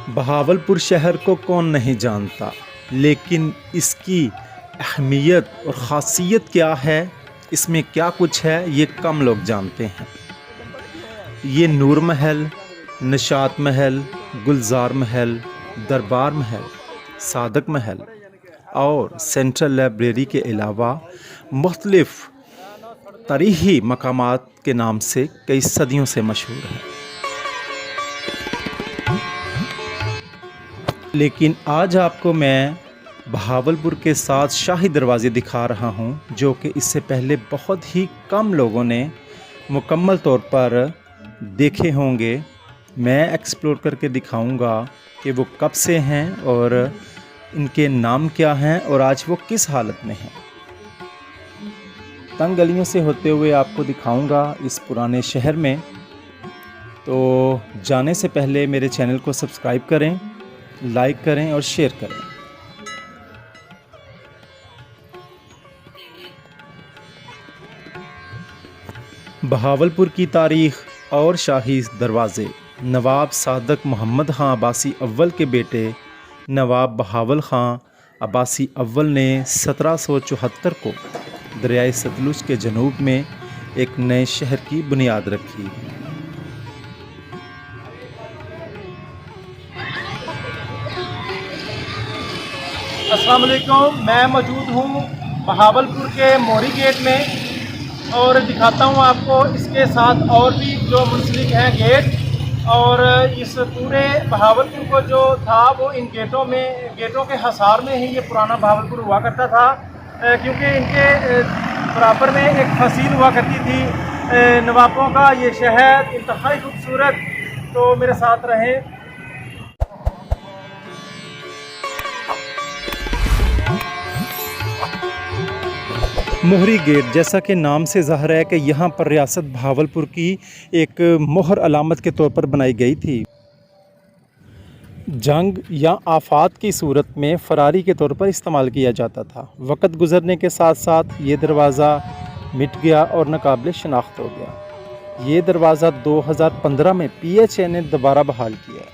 बहावलपुर शहर को कौन नहीं जानता, लेकिन इसकी अहमियत और ख़ासियत क्या है, इसमें क्या कुछ है, ये कम लोग जानते हैं। ये नूर महल, निशात महल, गुलजार महल, दरबार महल, सादक महल और सेंट्रल लाइब्रेरी के अलावा मुख्तलिफ़ तारीख़ी मकामात के नाम से कई सदियों से मशहूर है। लेकिन आज आपको मैं बहावलपुर के 7 शाही दरवाज़े दिखा रहा हूँ, जो कि इससे पहले बहुत ही कम लोगों ने मुकम्मल तौर पर देखे होंगे। मैं एक्सप्लोर करके दिखाऊंगा कि वो कब से हैं और इनके नाम क्या हैं और आज वो किस हालत में हैं। तंग गलियों से होते हुए आपको दिखाऊंगा इस पुराने शहर में। तो जाने से पहले मेरे चैनल को सब्सक्राइब करें, लाइक करें और शेयर करें। बहावलपुर की तारीख़ और शाही दरवाज़े। नवाब सादक मोहम्मद ख़ां अब्बासी अव्वल के बेटे नवाब बहावल ख़ां अब्बासी अव्वल ने 1774 को दरियाए सतलुज के जनूब में एक नए शहर की बुनियाद रखी। अस्सलाम वालेकुम। मैं मौजूद हूँ बहावलपुर के मोरी गेट में और दिखाता हूँ आपको इसके साथ और भी जो मुंसलिक हैं गेट। और इस पूरे बहावलपुर को जो था वो इन गेटों के हसार में ही ये पुराना बहावलपुर हुआ करता था, क्योंकि इनके बराबर में एक तहसील हुआ करती थी नवाबों का। ये शहर इंतहाई खूबसूरत। तो मेरे साथ रहें। मोहरी गेट, जैसा कि नाम से ज़ाहिर है कि यहाँ पर रियासत बहावलपुर की एक मोहर अलामत के तौर पर बनाई गई थी। जंग या आफात की सूरत में फ़रारी के तौर पर इस्तेमाल किया जाता था। वक्त गुज़रने के साथ साथ ये दरवाज़ा मिट गया और नाकाबिल शनाख्त हो गया। ये दरवाज़ा 2015 में PHA ने दोबारा बहाल किया।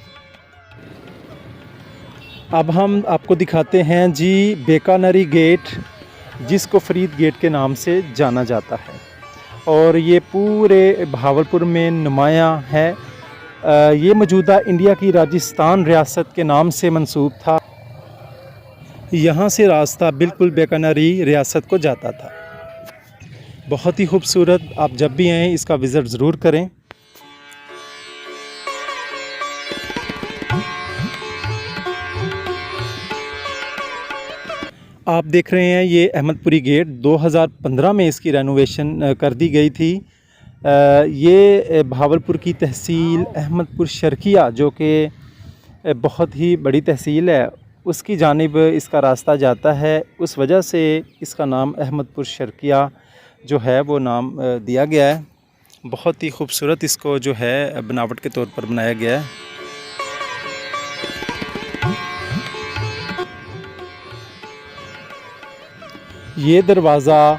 अब हम आपको दिखाते हैं जी बेकानरी गेट, जिसको फरीद गेट के नाम से जाना जाता है और ये पूरे बहावलपुर में नुमायाँ है। ये मौजूदा इंडिया की राजस्थान रियासत के नाम से मंसूब था। यहाँ से रास्ता बिल्कुल बेकानरी रियासत को जाता था। बहुत ही खूबसूरत। आप जब भी आएँ इसका विज़िट ज़रूर करें। आप देख रहे हैं ये अहमदपुरी गेट। 2015 में इसकी रेनोवेशन कर दी गई थी। ये बहावलपुर की तहसील अहमदपुर शर्किया, जो कि बहुत ही बड़ी तहसील है, उसकी जानिब इसका रास्ता जाता है। उस वजह से इसका नाम अहमदपुर शर्किया जो है वो नाम दिया गया है। बहुत ही खूबसूरत इसको जो है बनावट के तौर पर बनाया गया है। ये दरवाज़ा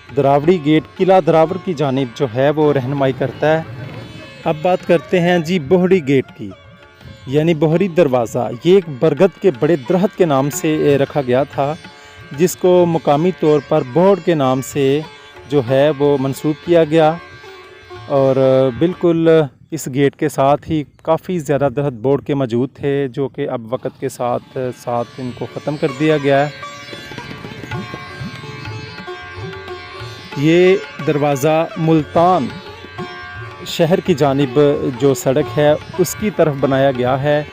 दरावड़ी गेट किला दरावर की जानिब जो है वो रहनुमाई करता है। अब बात करते हैं जी बोहड़ी गेट की, यानी बोहरी दरवाज़ा। ये एक बरगद के बड़े दरख्त के नाम से रखा गया था, जिसको मुकामी तौर पर बोहड़ के नाम से जो है वो मंसूब किया गया। और बिल्कुल इस गेट के साथ ही काफ़ी ज़्यादा दरख्त बोहड़ के मौजूद थे, जो कि अब वक्त के साथ साथ इनको ख़त्म कर दिया गया है। ये दरवाज़ा मुल्तान शहर की जानिब जो सड़क है उसकी तरफ बनाया गया है।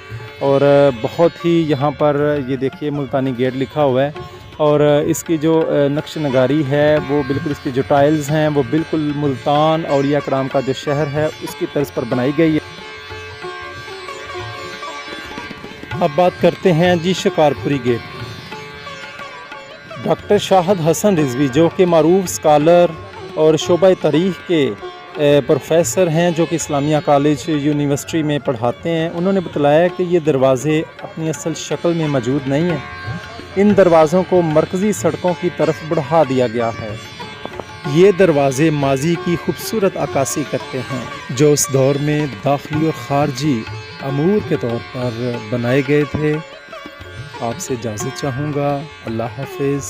और बहुत ही यहाँ पर ये देखिए मुल्तानी गेट लिखा हुआ है। और इसकी जो नक्श नगारी है वो बिल्कुल, इसकी जो टाइल्स हैं वो बिल्कुल मुल्तान औलिया कराम का जो शहर है उसकी तर्ज पर बनाई गई है। अब बात करते हैं जी शिकारपुरी गेट। डॉक्टर शाहद हसन रिजवी, जो कि मारूफ स्कॉलर और शोबा तारीख़ के प्रोफेसर हैं, जो कि इस्लामिया कॉलेज यूनिवर्सिटी में पढ़ाते हैं, उन्होंने बतलाया कि ये दरवाज़े अपनी असल शक्ल में मौजूद नहीं हैं। इन दरवाज़ों को मरकज़ी सड़कों की तरफ बढ़ा दिया गया है। ये दरवाज़े माजी की खूबसूरत अक्कासी करते हैं, जो उस दौर में दाखिली और ख़ारजी अमूर के तौर पर बनाए गए थे। आपसे इजाज़त चाहूँगा। अल्लाह हाफ़िज़।